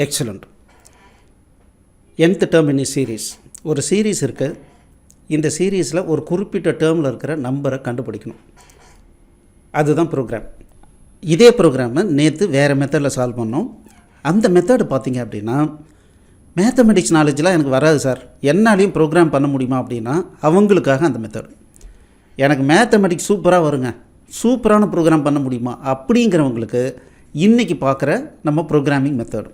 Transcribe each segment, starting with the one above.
Excellent. nth term in a series. ஒரு series இருக்குது. இந்த சீரீஸில் ஒரு குறிப்பிட்ட டேர்மில் இருக்கிற நம்பரை கண்டுபிடிக்கணும். அதுதான் ப்ரோக்ராம். இதே ப்ரோக்ராமை நேற்று வேறு மெத்தடில் சால்வ் பண்ணோம். அந்த மெத்தடு பார்த்திங்க அப்படின்னா மேத்தமெட்டிக்ஸ் நாலேஜ்லாம் எனக்கு வராது சார், என்னாலையும் ப்ரோக்ராம் பண்ண முடியுமா அப்படின்னா அவங்களுக்காக அந்த மெத்தடு. எனக்கு மேத்தமெட்டிக்ஸ் சூப்பராக வருங்க, சூப்பரான ப்ரோக்ராம் பண்ண முடியுமா அப்படிங்கிறவங்களுக்கு இன்றைக்கி பார்க்குற நம்ம ப்ரோக்ராமிங் மெத்தடு.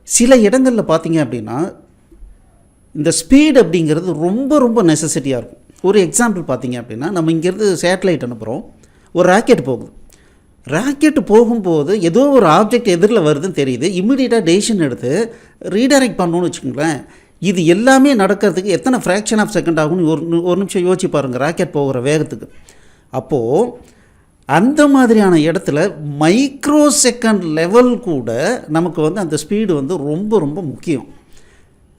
சில இடங்களில் பார்த்திங்க அப்படின்னா இந்த ஸ்பீட் அப்படிங்கிறது ரொம்ப ரொம்ப நெசசிட்டியாக இருக்கும். ஒரு எக்ஸாம்பிள் பார்த்திங்க அப்படின்னா நம்ம இங்கேருந்து சேட்டலைட் அனுப்புகிறோம், ஒரு ராக்கெட் போகுது. ராக்கெட்டு போகும்போது ஏதோ ஒரு ஆப்ஜெக்ட் எதிரில் வருதுன்னு தெரியுது, இம்மிடியேட்டாக டெசிஷன் எடுத்து ரீடைரக்ட் பண்ணணும்னு வச்சுக்கோங்களேன். இது எல்லாமே நடக்கிறதுக்கு எத்தனை ஃப்ராக்ஷன் ஆஃப் செகண்ட் ஆகும்னு ஒரு நிமிஷம் யோசிச்சு பாருங்கள் ராக்கெட் போகிற வேகத்துக்கு. அப்போது அந்த மாதிரியான இடத்துல மைக்ரோ செகண்ட் லெவல் கூட நமக்கு அந்த ஸ்பீடு ரொம்ப ரொம்ப முக்கியம்.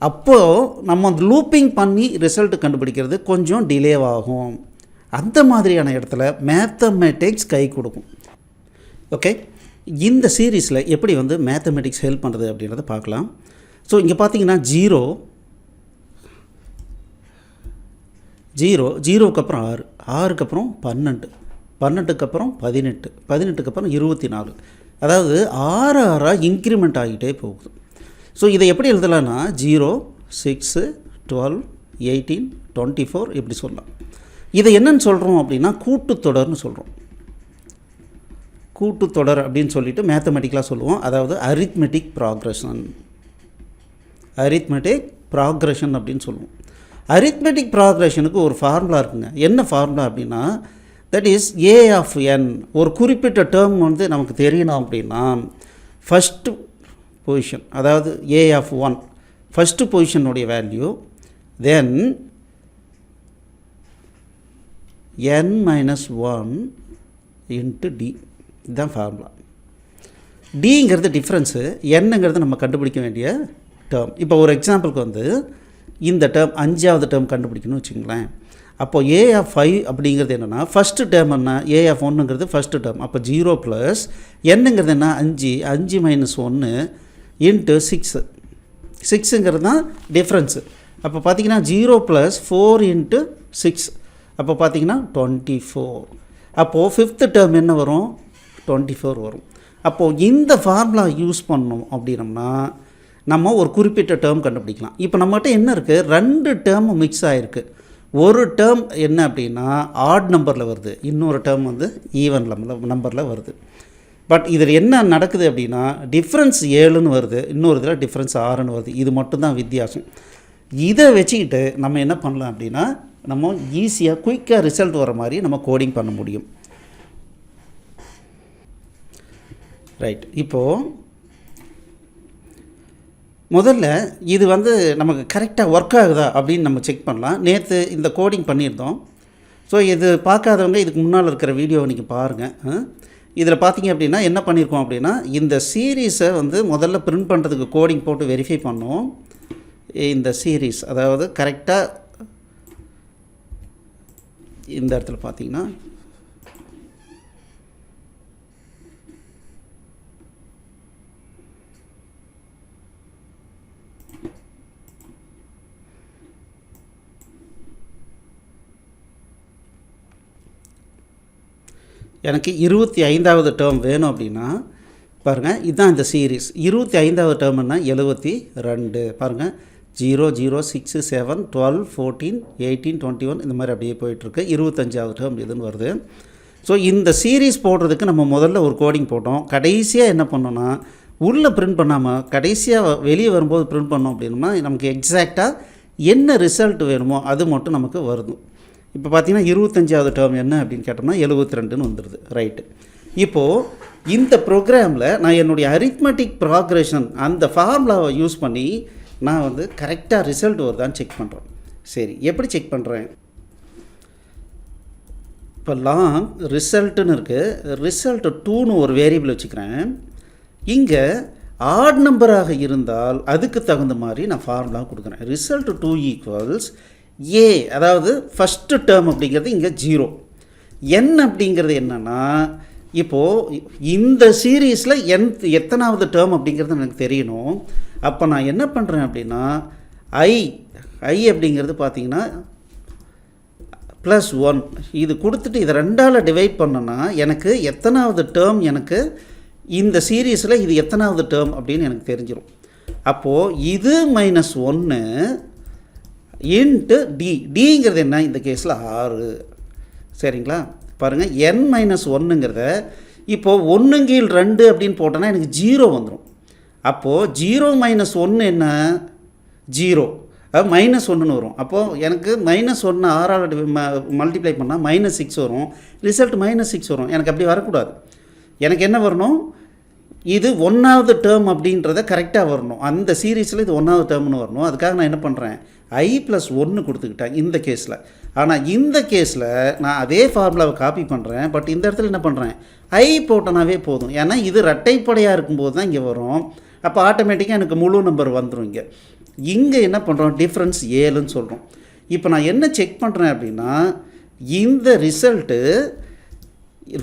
அப்போது நம்ம அந்த லூப்பிங் பண்ணி ரிசல்ட் கண்டுபிடிக்கிறது கொஞ்சம் டிலேவாகும். அந்த மாதிரியான இடத்துல மேத்தமெட்டிக்ஸ் கை கொடுக்கும். ஓகே, இந்த சீரீஸில் எப்படி மேத்தமெட்டிக்ஸ் ஹெல்ப் பண்ணுறது அப்படின்றத பார்க்கலாம். ஸோ இங்கே பார்த்தீங்கன்னா ஜீரோக்கு அப்புறம் 6, 6க்கு அப்புறம் 12, 12க்கு அப்புறம் 18, 18க்கு அப்புறம் 24. அதாவது 6 6 இன்க்ரிமெண்ட் ஆகிட்டே போகுது. ஸோ இதை எப்படி எழுதலான்னா 0, 6, 12, 18, 24 இப்படி சொல்லலாம். இதை என்னன்னு சொல்கிறோம் அப்படின்னா கூட்டுத்தொடர்னு சொல்கிறோம். கூட்டுத்தொடர் அப்படின்னு சொல்லிட்டு மேத்தமெட்டிக்கலாக சொல்லுவோம். அதாவது அரித்மெட்டிக் ப்ராக்ரெஷன் அப்படின்னு சொல்லுவோம். அரித்மெட்டிக் ப்ராக்ரெஷனுக்கு ஒரு ஃபார்முலா இருக்குங்க. என்ன ஃபார்முலா அப்படின்னா that is A of N. ஒரு குறிப்பிட்ட டேர்ம் நமக்கு தெரியணும் அப்படின்னா ஃபஸ்ட்டு பொசிஷன், அதாவது ஏ ஆஃப் 1 ஃபஸ்ட்டு பொசிஷனுடைய value, then n-1 into D. இதுதான் ஃபார்முலா. டிங்கிறது டிஃப்ரென்ஸு, என்னங்கிறது நம்ம கண்டுபிடிக்க வேண்டிய டேர்ம். இப்போ ஒரு எக்ஸாம்பிளுக்கு இந்த டேர்ம் 5வது டேர்ம் கண்டுபிடிக்கணும்னு வச்சுங்களேன். அப்போது ஏ ஆஃப் 5 அப்படிங்கிறது என்னென்னா ஃபஸ்ட்டு டேர்ம் என்ன, ஏ ஆஃப் 1ங்கிறது ஃபஸ்ட்டு டேர்ம். அப்போ 0 ப்ளஸ் என்னங்கிறது என்ன 5, 5 - 1 இன்ட்டு 6, 6ங்கிறது தான் டிஃப்ரென்ஸு. அப்போ பார்த்தீங்கன்னா 0 + 4 × 6, அப்போ பார்த்தீங்கன்னா 24. அப்போது 5th டேர்ம் என்ன வரும் 24 வரும். அப்போது இந்த ஃபார்முலா யூஸ் பண்ணோம் அப்படின்னம்னா நம்ம ஒரு குறிப்பிட்ட டேர்ம் கண்டுபிடிக்கலாம். இப்போ நம்மகிட்ட என்ன இருக்குது, 2 டேர்ம் மிக்ஸ் ஆகிருக்கு. ஒரு டேர்ம் என்ன அப்படின்னா ஆட் நம்பரில் வருது, இன்னொரு டேர்ம் ஈவன் நம்பரில் வருது. பட் இதில் என்ன நடக்குது அப்படின்னா டிஃப்ரென்ஸ் 7ன்னு வருது, இன்னொரு இதில் டிஃப்ரென்ஸ் 6ன்னு வருது. இது மட்டும்தான் வித்தியாசம். இதை வச்சுக்கிட்டு நம்ம என்ன பண்ணலாம் அப்படின்னா நம்ம ஈஸியாக குயிக்காக ரிசல்ட் வர மாதிரி நம்ம கோடிங் பண்ண முடியும். ரைட், இப்போது முதல்ல இது நமக்கு கரெக்டாக ஒர்க் ஆகுதா அப்படின்னு நம்ம செக் பண்ணலாம். நேற்று இந்த கோடிங் பண்ணியிருந்தோம். ஸோ இது பார்க்காதவங்க இதுக்கு முன்னால் இருக்கிற வீடியோவை நீங்கள் பாருங்கள். இதில் பார்த்தீங்க அப்படின்னா என்ன பண்ணியிருக்கோம் அப்படின்னா இந்த சீரீஸை முதல்ல பிரிண்ட் பண்ணுறதுக்கு கோடிங் போட்டு வெரிஃபை பண்ணோம். இந்த சீரீஸ் அதாவது கரெக்டாக இந்த இடத்துல பார்த்தீங்கன்னா எனக்கு 25வது டேர்ம் வேணும் அப்படின்னா பாருங்கள், இதுதான் இந்த சீரீஸ். 25வது டேர்ம்னா 72. பாருங்கள் 0 0 6 7 12 14 18 21 இந்த மாதிரி அப்படியே போயிட்டுருக்கு. 25வது டேர்ம் இதுன்னு வருது. ஸோ இந்த சீரீஸ் போடுறதுக்கு நம்ம முதல்ல ஒரு கோடிங் போட்டோம். கடைசியாக என்ன பண்ணோன்னா உள்ளே பிரிண்ட் பண்ணாமல் கடைசியாக வெளியே வரும்போது பிரிண்ட் பண்ணோம் அப்படின்னா நமக்கு எக்ஸாக்டாக என்ன ரிசல்ட் வேணுமோ அது மட்டும் நமக்கு வருது. இப்போ பார்த்தீங்கன்னா 25வது டேர்ம் என்ன அப்படின்னு கேட்டோம்னா 72ன்னு வந்துடுது. ரைட்டு, இப்போது இந்த ப்ரோக்ராமில் நான் என்னுடைய அரித்மெட்டிக் ப்ராக்ரெஷன் அந்த ஃபார்முலாவை யூஸ் பண்ணி நான் கரெக்டாக ரிசல்ட் வருதான்னு செக் பண்ணுறேன். சரி, எப்படி செக் பண்ணுறேன்? இப்போ லாங் ரிசல்ட்டுன்னு இருக்குது, ரிசல்ட் 2ன்னு ஒரு வேரியபிள் வச்சுக்கிறேன். இங்கே ஆட் நம்பராக இருந்தால் அதுக்கு தகுந்த மாதிரி நான் ஃபார்முலா கொடுக்குறேன். ரிசல்ட் 2 ஈக்குவல்ஸ் ஏ, அதாவது ஃபஸ்ட்டு டேர்ம் அப்படிங்கிறது இங்கே 0. n அப்படிங்கிறது என்னென்னா இப்போது இந்த சீரீஸில் எத்தனாவது டேர்ம் அப்படிங்கிறது எனக்கு தெரியணும். அப்போ நான் என்ன பண்ணுறேன் அப்படின்னா ஐ அப்படிங்கிறது பார்த்தீங்கன்னா +1 இது கொடுத்துட்டு இதை 2ஆல் டிவைட் பண்ணோன்னா எனக்கு எத்தனாவது டேர்ம், எனக்கு இந்த சீரீஸில் இது எத்தனாவது டேர்ம் அப்படின்னு எனக்கு தெரிஞ்சிடும். அப்போது இது -1 இன்ட்டு டிங்கிறது என்ன இந்த கேஸில் 6. சரிங்களா? பாருங்கள், n-1ங்கிறத இப்போது 1/2 அப்படின்னு போட்டோன்னா எனக்கு 0 வந்துடும். அப்போது 0 - 1 என்ன 0, அது -1ன்னு வரும். அப்போது எனக்கு -1 6ஆல் மல்டிப்ளை பண்ணால் -6 வரும். ரிசல்ட் -6 வரும். எனக்கு அப்படி வரக்கூடாது. எனக்கு என்ன வரணும், இது 1ஆவது டேர்ம் அப்படின்றத கரெக்டாக வரணும். அந்த சீரீஸில் இது 1ஆவது டேர்ம்னு வரணும். அதுக்காக நான் என்ன பண்ணுறேன், i+1 கொடுத்துக்கிட்டேன் இந்த கேஸில். ஆனால் இந்த கேஸில் நான் அதே ஃபார்முலாவை காப்பி பண்ணுறேன். பட் இந்த இடத்துல என்ன பண்ணுறேன், ஐ போட்டனாவே போதும். ஏன்னா இது ரெட்டைப்படையாக இருக்கும்போது தான் இங்கே வரும். அப்போ ஆட்டோமேட்டிக்காக எனக்கு முழு நம்பர் வந்துடும். இங்கே என்ன பண்ணுறோம், டிஃப்ரென்ஸ் 7ன்னு சொல்கிறோம். இப்போ நான் என்ன செக் பண்ணுறேன் அப்படின்னா, இந்த ரிசல்ட்டு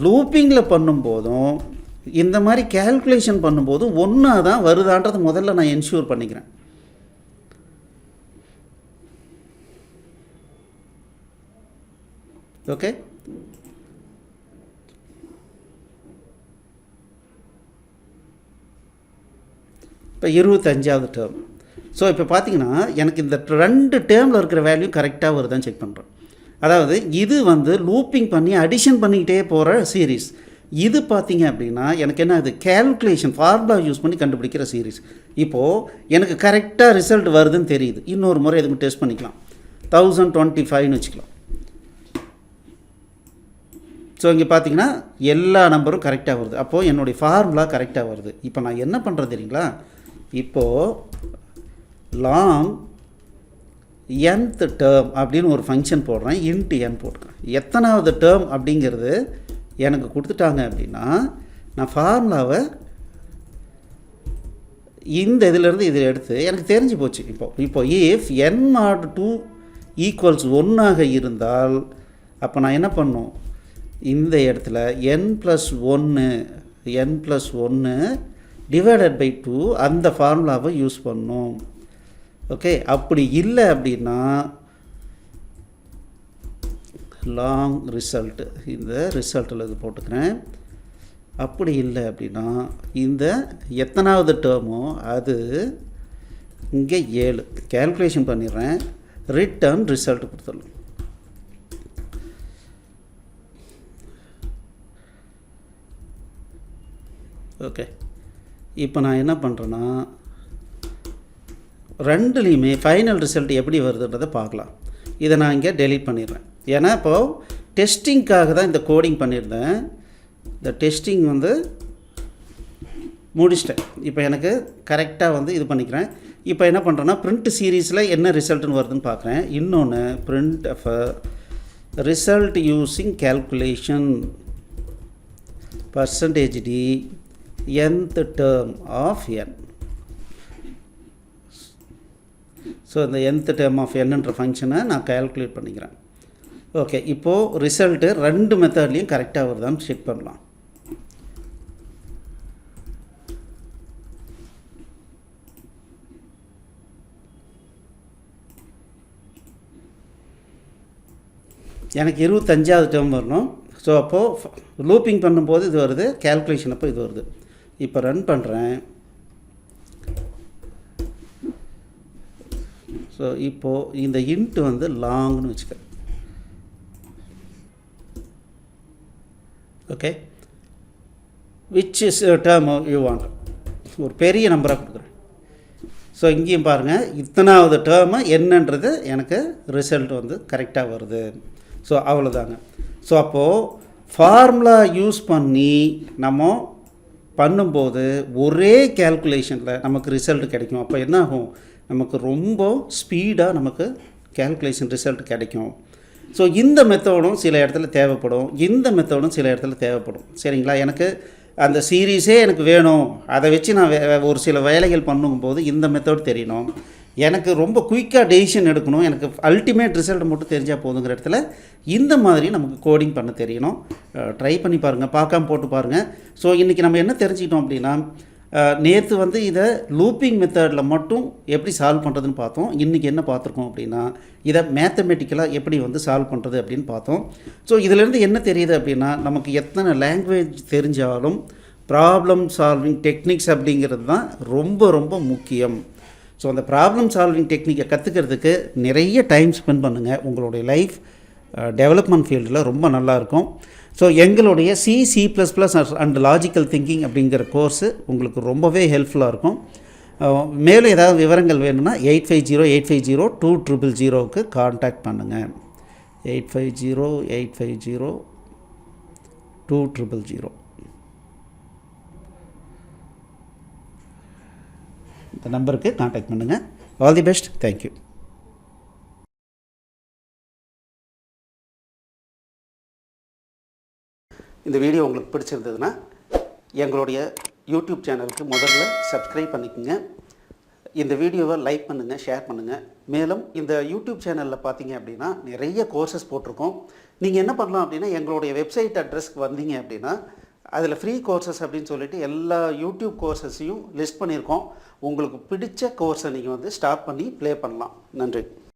லூப்பிங்கில் பண்ணும்போதும் இந்த மாதிரி கேல்குலேஷன் பண்ணும்போதும் ஒன்றா தான் வருதான்றது முதல்ல நான் என்ஷூர் பண்ணிக்கிறேன். ஓகே, இப்போ 25வது டேர்ம். ஸோ இப்போ பார்த்தீங்கன்னா எனக்கு இந்த 2 டேர்மில் இருக்கிற வேல்யூ கரெக்டாக வருதான்னு செக் பண்ணுறேன். அதாவது இது லூப்பிங் பண்ணி அடிஷன் பண்ணிக்கிட்டே போகிற சீரீஸ். இது பார்த்தீங்க அப்படின்னா எனக்கு என்ன, அது கேல்குலேஷன் ஃபார்முலா யூஸ் பண்ணி கண்டுபிடிக்கிற சீரீஸ். இப்போது எனக்கு கரெக்டாக ரிசல்ட் வருதுன்னு தெரியுது. இன்னொரு முறை எதுவும் டெஸ்ட் பண்ணிக்கலாம். 1025ன்னு வச்சுக்கலாம். ஸோ இங்கே பார்த்தீங்கன்னா எல்லா நம்பரும் கரெக்டாக வருது. அப்போது என்னுடைய ஃபார்முலா கரெக்டாக வருது. இப்போ நான் என்ன பண்ணுறது தெரியுங்களா, இப்போது லாங் nth டேர்ம் அப்படின்னு ஒரு ஃபங்க்ஷன் போடுறேன். இன்ட்டு n போட்டுக்கிறேன். எத்தனாவது டேர்ம் அப்படிங்கிறது எனக்கு கொடுத்துட்டாங்க அப்படின்னா நான் ஃபார்முலாவை இந்த இதிலேருந்து இதில் எடுத்து எனக்கு தெரிஞ்சு போச்சு. இப்போ இஃப் n/2 = 1ஆக இருந்தால் அப்போ நான் என்ன பண்ணணும், இந்த இடத்துல n+1 டிவைடட் பை 2 அந்த ஃபார்முலாவை யூஸ் பண்ணணும். ஓகே, அப்படி இல்லை அப்படின்னா லாங் ரிசல்ட், இந்த ரிசல்ட்டில் இது போட்டுக்கிறேன். அப்படி இல்லை அப்படின்னா இந்த எத்தனாவது டேர்மோ அது இங்கே 7 கேல்குலேஷன் பண்ணிடுறேன். ரிட்டர்ன் ரிசல்ட் கொடுத்துடலாம். ஓகே, இப்போ நான் என்ன பண்ணுறேன்னா ரெண்டுலேயுமே ஃபைனல் ரிசல்ட் எப்படி வருதுன்றதை பார்க்கலாம். இதை நான் இங்கே டெலீட் பண்ணிடுறேன். ஏன்னா இப்போது டெஸ்டிங்காக தான் இந்த கோடிங் பண்ணியிருந்தேன். இந்த டெஸ்டிங் முடிச்சிட்டேன். இப்போ எனக்கு கரெக்டாக இது பண்ணிக்கிறேன். இப்போ என்ன பண்ணுறேன்னா பிரிண்ட் சீரீஸில் என்ன ரிசல்ட்டுன்னு வருதுன்னு பார்க்குறேன். இன்னொன்று print of result using calculation %d nth term of n. So இந்த nth term of nன்ற ஃபங்க்ஷனை நான் கால்குலேட் பண்ணிக்கிறேன். ஓகே, இப்போது ரிசல்ட்டு 2 மெத்தட்லேயும் கரெக்டாக வருதான்னு செக் பண்ணலாம். எனக்கு 25வது டேர்ம் வரணும். ஸோ அப்போது லூப்பிங் பண்ணும்போது இது வருது, கேல்குலேஷன் அப்போ இது வருது. இப்போ ரன் பண்ணுறேன். ஸோ இப்போது இந்த இன்ட்டு லாங்னு வச்சுக்கிறேன். Okay, which is term you want, ஒரு பெரிய நம்பராக கொடுக்குறேன். ஸோ இங்கேயும் பாருங்கள் இத்தனாவது டேர்மு என்னன்றது எனக்கு ரிசல்ட் கரெக்டாக வருது. ஸோ அவ்வளோதாங்க. ஸோ அப்போது ஃபார்முலா யூஸ் பண்ணி நம்ம பண்ணும்போது ஒரே கேல்குலேஷனில் நமக்கு ரிசல்ட் கிடைக்கும். அப்போ என்ன ஆகும், நமக்கு ரொம்ப ஸ்பீடாக நமக்கு கேல்குலேஷன் ரிசல்ட் கிடைக்கும். ஸோ இந்த மெத்தடும் சில இடத்துல தேவைப்படும், இந்த மெத்தடும் சில இடத்துல தேவைப்படும். சரிங்களா? எனக்கு அந்த சீரீஸே எனக்கு வேணும், அதை வச்சு நான் ஒரு சில வேலைகள் பண்ணும்போது இந்த மெத்தட் தெரியணும். எனக்கு ரொம்ப குயிக்காக டெசிஷன் எடுக்கணும், எனக்கு அல்டிமேட் ரிசல்ட் மட்டும் தெரிஞ்சால் போதுங்கிற இடத்துல இந்த மாதிரி நமக்கு கோடிங் பண்ண தெரியணும். ட்ரை பண்ணி பாருங்கள், பார்க்காம போட்டு பாருங்கள். ஸோ இன்றைக்கி நம்ம என்ன தெரிஞ்சுக்கிட்டோம் அப்படின்னா, நேற்று வந்து இதை லூப்பிங் மெத்தடில் மட்டும் எப்படி சால்வ் பண்ணுறதுன்னு பார்த்தோம். இன்றைக்கி என்ன பார்த்துருக்கோம் அப்படின்னா, இதை மேத்தமெட்டிக்கலாக எப்படி வந்து சால்வ் பண்ணுறது அப்படின்னு பார்த்தோம். ஸோ இதிலேருந்து என்ன தெரியுது அப்படின்னா, நமக்கு எத்தனை லாங்குவேஜ் தெரிஞ்சாலும் ப்ராப்ளம் சால்விங் டெக்னிக்ஸ் அப்படிங்கிறது தான் ரொம்ப ரொம்ப முக்கியம். ஸோ அந்த ப்ராப்ளம் சால்விங் டெக்னிக்கை கற்றுக்கிறதுக்கு நிறைய டைம் ஸ்பெண்ட் பண்ணுங்கள். உங்களுடைய லைஃப் டெவலப்மெண்ட் ஃபீல்டில் ரொம்ப நல்லாயிருக்கும். ஸோ எங்களுடைய C++ அண்ட் லாஜிக்கல் திங்கிங் அப்படிங்கிற கோர்ஸு உங்களுக்கு ரொம்பவே ஹெல்ப்ஃபுல்லாக இருக்கும். மேலும் ஏதாவது விவரங்கள் வேணும்னா 8508502000க்கு கான்டாக்ட் பண்ணுங்கள். 8508502000 இந்த நம்பருக்கு கான்டாக்ட் பண்ணுங்கள். All the best. தேங்க்யூ. இந்த வீடியோ உங்களுக்கு பிடிச்சிருந்ததுன்னா எங்களுடைய யூடியூப் சேனலுக்கு முதல்ல சப்ஸ்கிரைப் பண்ணிக்கோங்க. இந்த வீடியோவை லைக் பண்ணுங்கள், ஷேர் பண்ணுங்கள். மேலும் இந்த யூடியூப் சேனலில் பார்த்தீங்க அப்படின்னா நிறைய கோர்சஸ் போட்டிருக்கோம். நீங்கள் என்ன பண்ணலாம் அப்படின்னா, எங்களுடைய வெப்சைட் அட்ரஸ்க்கு வந்தீங்க அப்படின்னா அதில் ஃப்ரீ கோர்சஸ் அப்படின்னு சொல்லிட்டு எல்லா யூடியூப் கோர்சஸையும் லிஸ்ட் பண்ணியிருக்கோம். உங்களுக்கு பிடிச்ச கோர்ஸை நீங்கள் வந்து ஸ்டார்ட் பண்ணி ப்ளே பண்ணலாம். நன்றி.